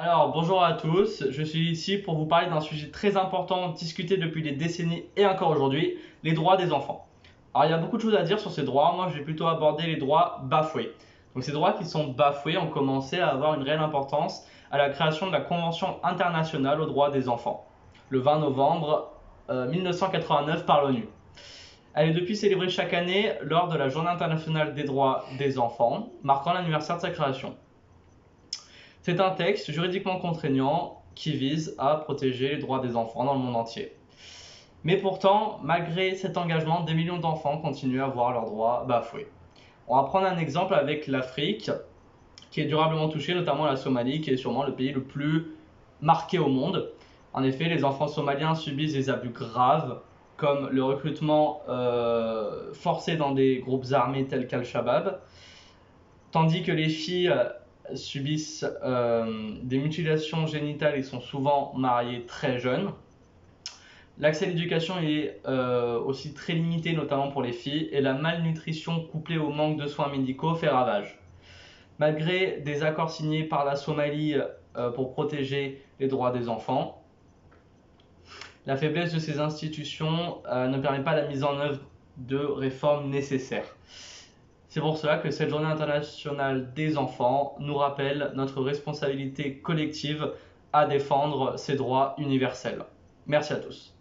Alors, bonjour à tous, je suis ici pour vous parler d'un sujet très important discuté depuis des décennies et encore aujourd'hui, les droits des enfants. Alors, il y a beaucoup de choses à dire sur ces droits, moi je vais plutôt aborder les droits bafoués. Donc ces droits qui sont bafoués ont commencé à avoir une réelle importance à la création de la Convention internationale aux droits des enfants, le 20 novembre 1989 par l'ONU. Elle est depuis célébrée chaque année lors de la Journée internationale des droits des enfants, marquant l'anniversaire de sa création. C'est un texte juridiquement contraignant qui vise à protéger les droits des enfants dans le monde entier. Mais pourtant, malgré cet engagement, des millions d'enfants continuent à voir leurs droits bafoués. On va prendre un exemple avec l'Afrique, qui est durablement touchée, notamment la Somalie, qui est sûrement le pays le plus marqué au monde. En effet, les enfants somaliens subissent des abus graves, comme le recrutement forcé dans des groupes armés tels qu'Al-Shabaab, tandis que les filles subissent des mutilations génitales et sont souvent mariées très jeunes. L'accès à l'éducation est aussi très limité, notamment pour les filles, et la malnutrition couplée au manque de soins médicaux fait ravage. Malgré des accords signés par la Somalie pour protéger les droits des enfants, la faiblesse de ces institutions ne permet pas la mise en œuvre de réformes nécessaires. C'est pour cela que cette journée internationale des enfants nous rappelle notre responsabilité collective à défendre ces droits universels. Merci à tous.